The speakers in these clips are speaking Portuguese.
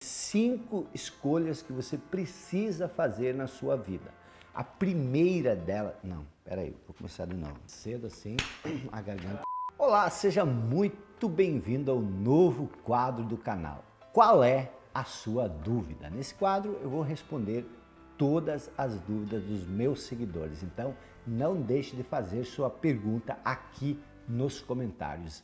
5 escolhas que você precisa fazer na sua vida. A primeira dela... Não, peraí, vou começar de novo. Cedo assim, a garganta... Olá, seja muito bem-vindo ao novo quadro do canal. Qual é a sua dúvida? Nesse quadro eu vou responder todas as dúvidas dos meus seguidores. Então, não deixe de fazer sua pergunta aqui nos comentários.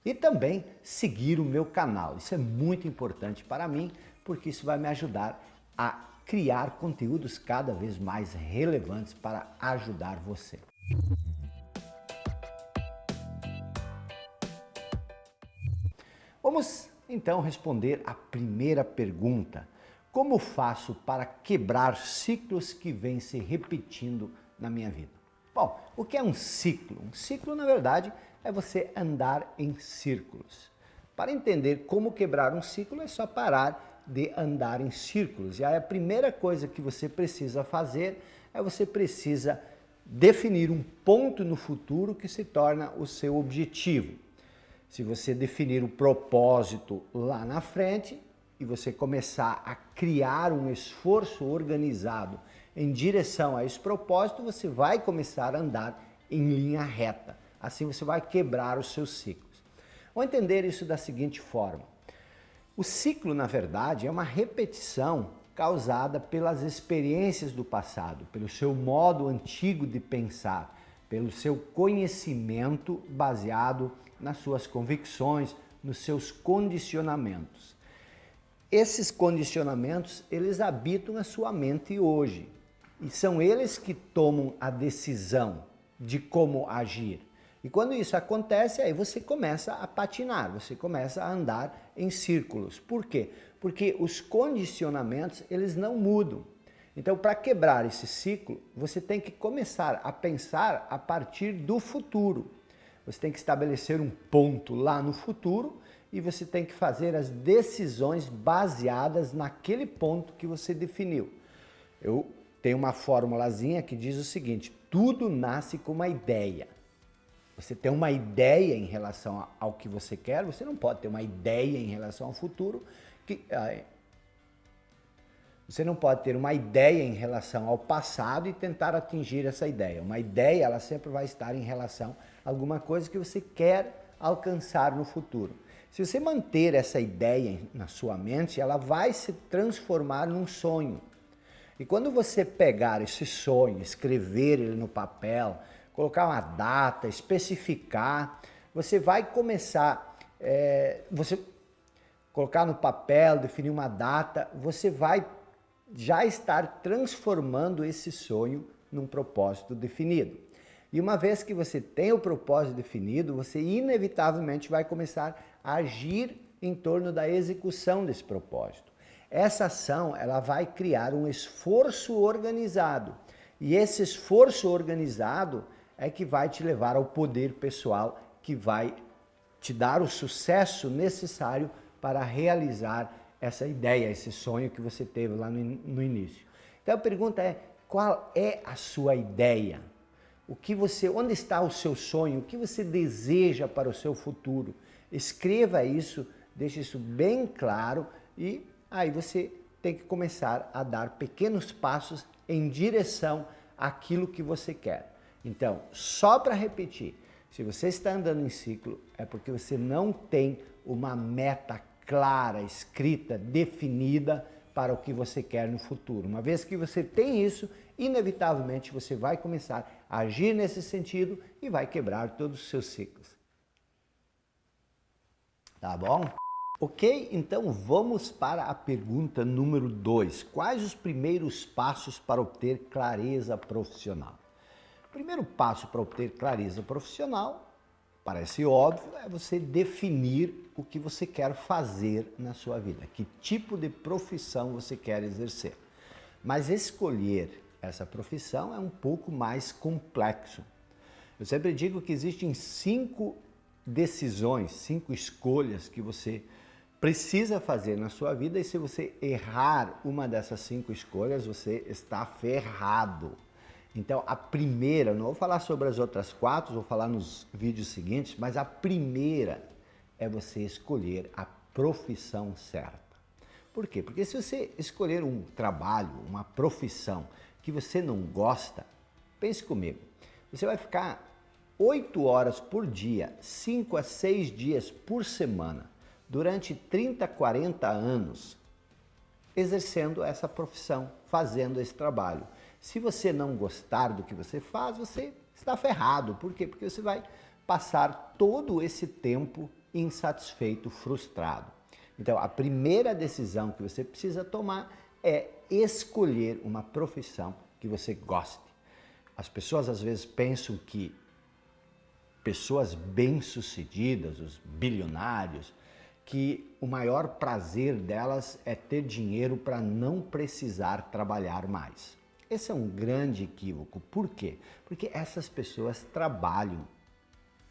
E também seguir o meu canal. Isso é muito importante para mim, porque isso vai me ajudar a criar conteúdos cada vez mais relevantes para ajudar você. Vamos então responder a primeira pergunta. Como faço para quebrar ciclos que vêm se repetindo na minha vida? Bom, o que é um ciclo? Um ciclo, na verdade, é você andar em círculos. Para entender como quebrar um ciclo, é só parar de andar em círculos. E aí a primeira coisa que você precisa fazer é você precisa definir um ponto no futuro que se torna o seu objetivo. Se você definir o propósito lá na frente e você começar a criar um esforço organizado em direção a esse propósito, você vai começar a andar em linha reta. Assim você vai quebrar os seus ciclos. Vamos entender isso da seguinte forma. O ciclo, na verdade, é uma repetição causada pelas experiências do passado, pelo seu modo antigo de pensar, pelo seu conhecimento baseado nas suas convicções, nos seus condicionamentos. Esses condicionamentos, eles habitam a sua mente hoje e são eles que tomam a decisão de como agir. E quando isso acontece, aí você começa a patinar, você começa a andar em círculos. Por quê? Porque os condicionamentos, eles não mudam. Então, para quebrar esse ciclo, você tem que começar a pensar a partir do futuro. Você tem que estabelecer um ponto lá no futuro e você tem que fazer as decisões baseadas naquele ponto que você definiu. Eu tenho uma formulazinha que diz o seguinte: tudo nasce com uma ideia. Você tem uma ideia em relação ao que você quer, você não pode ter uma ideia em relação ao futuro. Você não pode ter uma ideia em relação ao passado e tentar atingir essa ideia. Uma ideia, ela sempre vai estar em relação a alguma coisa que você quer alcançar no futuro. Se você manter essa ideia na sua mente, ela vai se transformar num sonho. E quando você pegar esse sonho, escrever ele no papel, colocar uma data, especificar, você vai começar, você colocar no papel, definir uma data, você vai já estar transformando esse sonho num propósito definido. E uma vez que você tem o propósito definido, você inevitavelmente vai começar a agir em torno da execução desse propósito. Essa ação, ela vai criar um esforço organizado. E esse esforço organizado é que vai te levar ao poder pessoal, que vai te dar o sucesso necessário para realizar essa ideia, esse sonho que você teve lá no início. Então a pergunta é: qual é a sua ideia? Onde está o seu sonho? O que você deseja para o seu futuro? Escreva isso, deixe isso bem claro e aí você tem que começar a dar pequenos passos em direção àquilo que você quer. Então, só para repetir, se você está andando em ciclo, é porque você não tem uma meta clara, escrita, definida para o que você quer no futuro. Uma vez que você tem isso, inevitavelmente você vai começar a agir nesse sentido e vai quebrar todos os seus ciclos. Tá bom? Ok, então vamos para a pergunta número 2. Quais os primeiros passos para obter clareza profissional? O primeiro passo para obter clareza profissional, parece óbvio, é você definir o que você quer fazer na sua vida, que tipo de profissão você quer exercer. Mas escolher essa profissão é um pouco mais complexo. Eu sempre digo que existem 5 decisões, 5 escolhas que você precisa fazer na sua vida e se você errar uma dessas 5 escolhas, você está ferrado. Então, a primeira, não vou falar sobre as outras 4, vou falar nos vídeos seguintes, mas a primeira é você escolher a profissão certa. Por quê? Porque se você escolher um trabalho, uma profissão que você não gosta, pense comigo, você vai ficar 8 horas por dia, 5 a 6 dias por semana, durante 30, 40 anos, exercendo essa profissão, fazendo esse trabalho. Se você não gostar do que você faz, você está ferrado. Por quê? Porque você vai passar todo esse tempo insatisfeito, frustrado. Então, a primeira decisão que você precisa tomar é escolher uma profissão que você goste. As pessoas às vezes pensam que pessoas bem-sucedidas, os bilionários, que o maior prazer delas é ter dinheiro para não precisar trabalhar mais. Esse é um grande equívoco. Por quê? Porque essas pessoas trabalham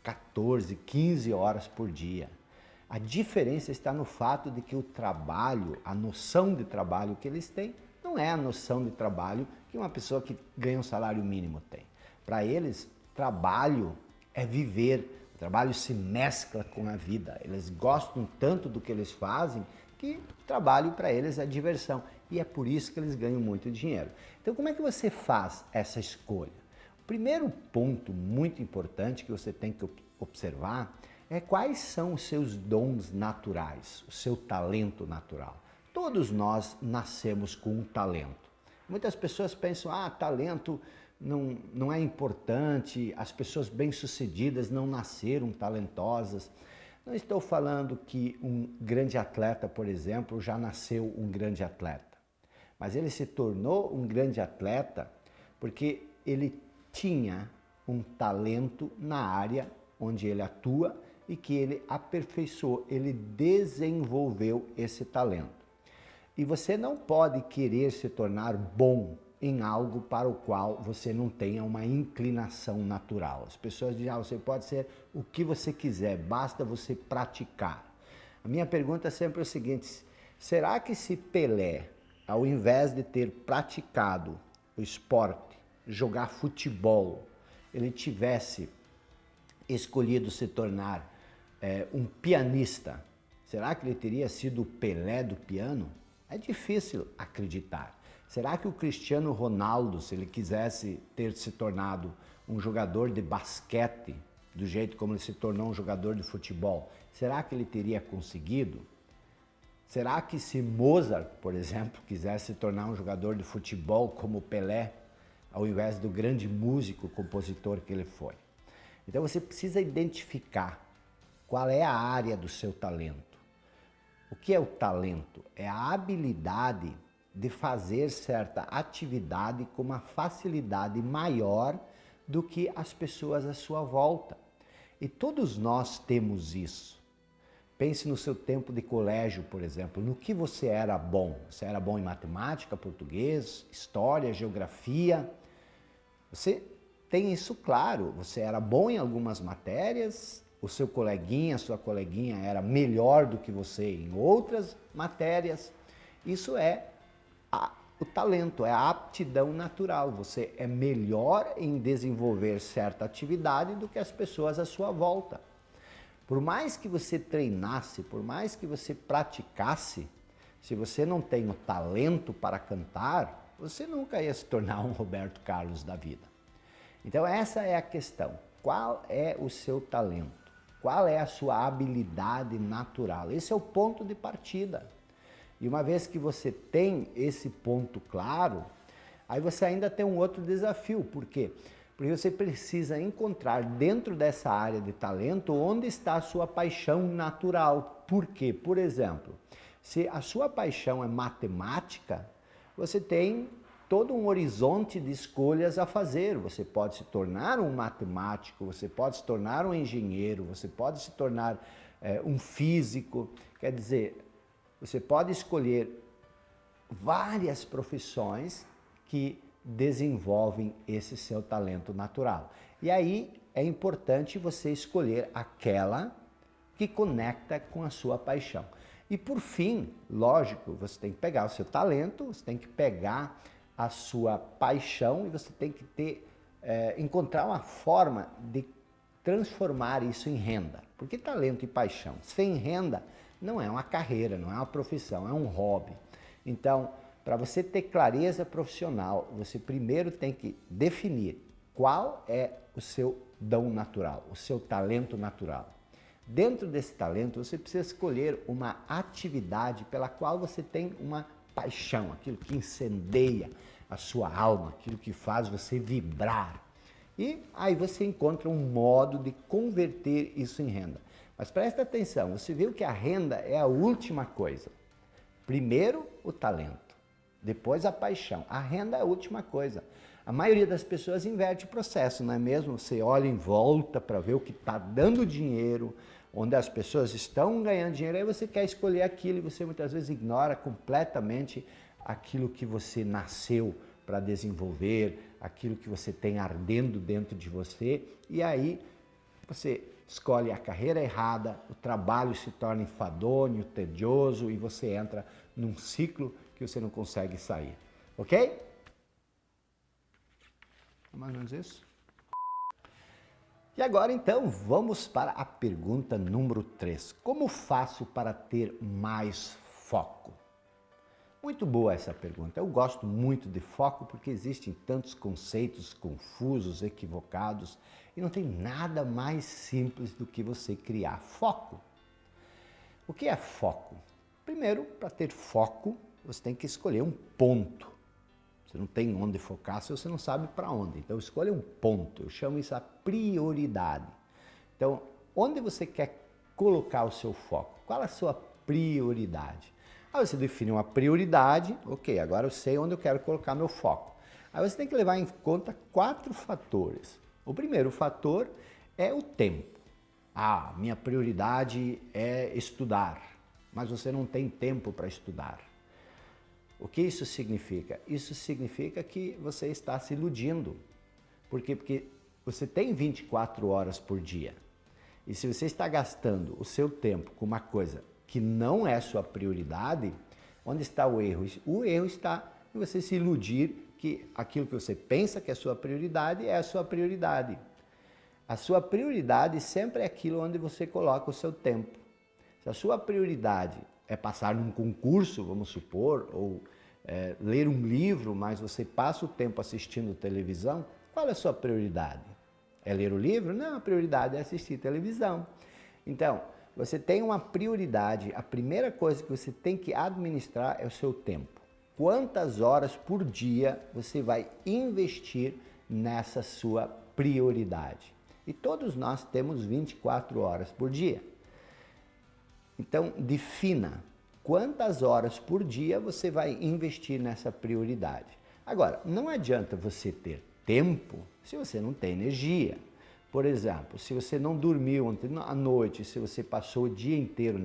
14, 15 horas por dia. A diferença está no fato de que o trabalho, a noção de trabalho que eles têm, não é a noção de trabalho que uma pessoa que ganha um salário mínimo tem. Para eles, trabalho é viver, o trabalho se mescla com a vida. Eles gostam tanto do que eles fazem que trabalho para eles é diversão. E é por isso que eles ganham muito dinheiro. Então, como é que você faz essa escolha? O primeiro ponto muito importante que você tem que observar é quais são os seus dons naturais, o seu talento natural. Todos nós nascemos com um talento. Muitas pessoas pensam, talento não é importante, as pessoas bem-sucedidas não nasceram talentosas. Não estou falando que um grande atleta, por exemplo, já nasceu um grande atleta. Mas ele se tornou um grande atleta porque ele tinha um talento na área onde ele atua e que ele aperfeiçoou, ele desenvolveu esse talento. E você não pode querer se tornar bom em algo para o qual você não tenha uma inclinação natural. As pessoas dizem, você pode ser o que você quiser, basta você praticar. A minha pergunta é sempre o seguinte, será que se Pelé, ao invés de ter praticado o esporte, jogar futebol, ele tivesse escolhido se tornar um pianista, será que ele teria sido o Pelé do piano? É difícil acreditar. Será que o Cristiano Ronaldo, se ele quisesse ter se tornado um jogador de basquete, do jeito como ele se tornou um jogador de futebol, será que ele teria conseguido? Será que se Mozart, por exemplo, quisesse se tornar um jogador de futebol como Pelé, ao invés do grande músico, compositor que ele foi? Então você precisa identificar qual é a área do seu talento. O que é o talento? É a habilidade de fazer certa atividade com uma facilidade maior do que as pessoas à sua volta. E todos nós temos isso. Pense no seu tempo de colégio, por exemplo, no que você era bom. Você era bom em matemática, português, história, geografia. Você tem isso claro, você era bom em algumas matérias, o seu coleguinha, a sua coleguinha era melhor do que você em outras matérias. Isso é o talento, é a aptidão natural. Você é melhor em desenvolver certa atividade do que as pessoas à sua volta. Por mais que você treinasse, por mais que você praticasse, se você não tem o talento para cantar, você nunca ia se tornar um Roberto Carlos da vida. Então essa é a questão. Qual é o seu talento? Qual é a sua habilidade natural? Esse é o ponto de partida. E uma vez que você tem esse ponto claro, aí você ainda tem um outro desafio. Por quê? Porque você precisa encontrar dentro dessa área de talento onde está a sua paixão natural. Por quê? Por exemplo, se a sua paixão é matemática, você tem todo um horizonte de escolhas a fazer. Você pode se tornar um matemático, você pode se tornar um engenheiro, você pode se tornar um físico. Quer dizer, você pode escolher várias profissões que desenvolvem esse seu talento natural. E aí é importante você escolher aquela que conecta com a sua paixão. E por fim, lógico, você tem que pegar o seu talento, você tem que pegar a sua paixão e você tem que encontrar uma forma de transformar isso em renda. Porque talento e paixão sem renda não é uma carreira, não é uma profissão, é um hobby. Então, para você ter clareza profissional, você primeiro tem que definir qual é o seu dom natural, o seu talento natural. Dentro desse talento, você precisa escolher uma atividade pela qual você tem uma paixão, aquilo que incendeia a sua alma, aquilo que faz você vibrar. E aí você encontra um modo de converter isso em renda. Mas presta atenção, você viu que a renda é a última coisa. Primeiro o talento, depois a paixão. A renda é a última coisa. A maioria das pessoas inverte o processo, não é mesmo? Você olha em volta para ver o que está dando dinheiro, onde as pessoas estão ganhando dinheiro, aí você quer escolher aquilo e você muitas vezes ignora completamente aquilo que você nasceu para desenvolver, aquilo que você tem ardendo dentro de você, e aí você escolhe a carreira errada, o trabalho se torna enfadonho, tedioso e você entra num ciclo que você não consegue sair. Ok? É mais ou menos isso. E agora então vamos para a pergunta número 3. Como faço para ter mais foco? Muito boa essa pergunta. Eu gosto muito de foco porque existem tantos conceitos confusos, equivocados e não tem nada mais simples do que você criar foco. O que é foco? Primeiro, para ter foco, você tem que escolher um ponto. Você não tem onde focar se você não sabe para onde. Então, escolha um ponto. Eu chamo isso a prioridade. Então, onde você quer colocar o seu foco? Qual é a sua prioridade? Aí você define uma prioridade. Ok, agora eu sei onde eu quero colocar meu foco. Aí você tem que levar em conta 4 fatores. O primeiro fator é o tempo. Ah, minha prioridade é estudar, mas você não tem tempo para estudar. O que isso significa? Isso significa que você está se iludindo. Por quê? Porque você tem 24 horas por dia. E se você está gastando o seu tempo com uma coisa que não é sua prioridade, onde está o erro? O erro está em você se iludir que aquilo que você pensa que é sua prioridade é a sua prioridade. A sua prioridade sempre é aquilo onde você coloca o seu tempo. Se a sua prioridade é passar num concurso, vamos supor, ou ler um livro, mas você passa o tempo assistindo televisão, qual é a sua prioridade? É ler o livro? Não, a prioridade é assistir televisão. Então, você tem uma prioridade, a primeira coisa que você tem que administrar é o seu tempo. Quantas horas por dia você vai investir nessa sua prioridade? E todos nós temos 24 horas por dia. Então, defina quantas horas por dia você vai investir nessa prioridade. Agora, não adianta você ter tempo se você não tem energia. Por exemplo, se você não dormiu ontem à noite, se você passou o dia inteiro,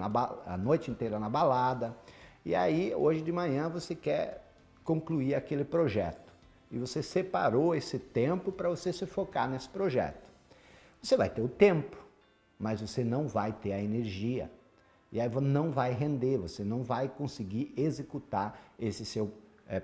a noite inteira na balada, e aí hoje de manhã você quer concluir aquele projeto. E você separou esse tempo para você se focar nesse projeto. Você vai ter o tempo, mas você não vai ter a energia. E aí não vai render, você não vai conseguir executar esse seu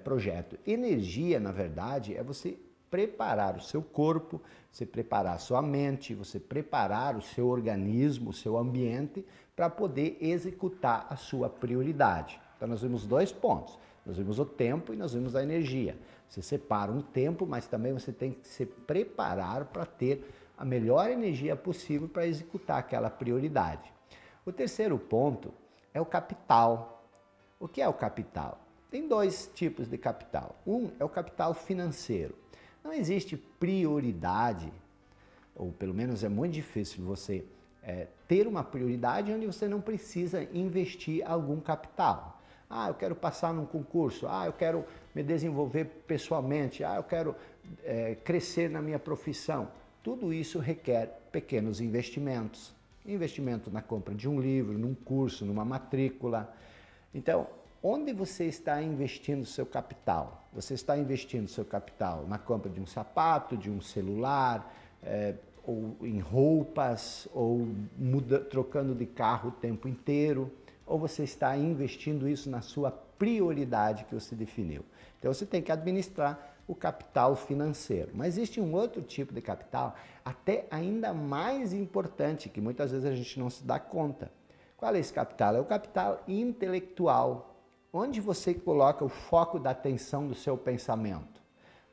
projeto. Energia, na verdade, é você preparar o seu corpo, você preparar a sua mente, você preparar o seu organismo, o seu ambiente, para poder executar a sua prioridade. Então nós vimos 2 pontos, nós vimos o tempo e nós vimos a energia. Você separa um tempo, mas também você tem que se preparar para ter a melhor energia possível para executar aquela prioridade. O terceiro ponto é o capital. O que é o capital? Tem 2 tipos de capital. Um é o capital financeiro. Não existe prioridade, ou pelo menos é muito difícil você ter uma prioridade onde você não precisa investir algum capital. Ah, eu quero passar num concurso. Ah, eu quero me desenvolver pessoalmente. Ah, eu quero crescer na minha profissão. Tudo isso requer pequenos investimentos. Investimento na compra de um livro, num curso, numa matrícula. Então, onde você está investindo seu capital? Você está investindo seu capital na compra de um sapato, de um celular, ou em roupas, ou trocando de carro o tempo inteiro? Ou você está investindo isso na sua prioridade que você definiu? Então, você tem que administrar o capital financeiro. Mas existe um outro tipo de capital, até ainda mais importante, que muitas vezes a gente não se dá conta. Qual é esse capital? É o capital intelectual, onde você coloca o foco da atenção do seu pensamento.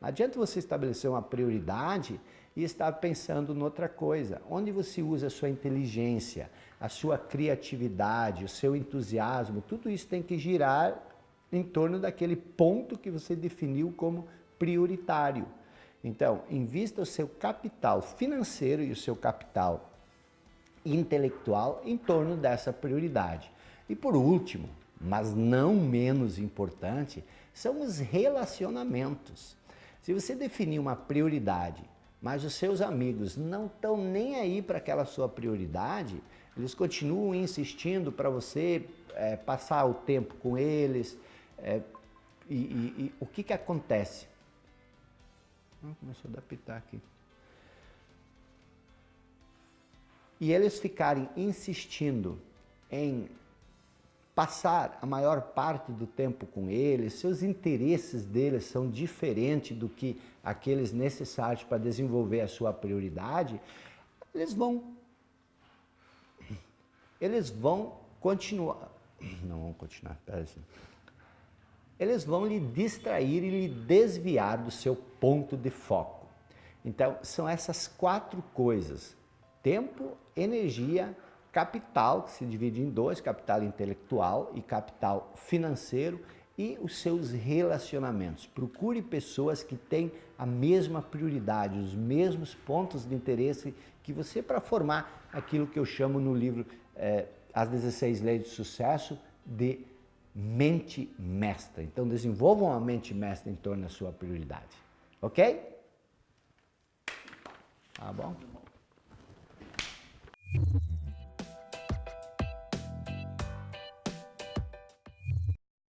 Não adianta você estabelecer uma prioridade e estar pensando noutra coisa. Onde você usa a sua inteligência, a sua criatividade, o seu entusiasmo, tudo isso tem que girar em torno daquele ponto que você definiu como prioritário. Então, invista o seu capital financeiro e o seu capital intelectual em torno dessa prioridade. E por último, mas não menos importante, são os relacionamentos. Se você definir uma prioridade, mas os seus amigos não estão nem aí para aquela sua prioridade, eles continuam insistindo para você passar o tempo com eles, o que acontece? Começou a apitar aqui. E eles ficarem insistindo em passar a maior parte do tempo com eles, seus interesses deles são diferentes do que aqueles necessários para desenvolver a sua prioridade, eles vão continuar, não vão continuar, eles vão lhe distrair e lhe desviar do seu ponto de foco. Então, são essas 4 coisas: tempo, energia, capital, que se divide em 2, capital intelectual e capital financeiro, e os seus relacionamentos. Procure pessoas que têm a mesma prioridade, os mesmos pontos de interesse que você, para formar aquilo que eu chamo no livro As 16 Leis do Sucesso, de mente mestra. Então, desenvolvam uma mente mestra em torno da sua prioridade. Ok? Tá bom?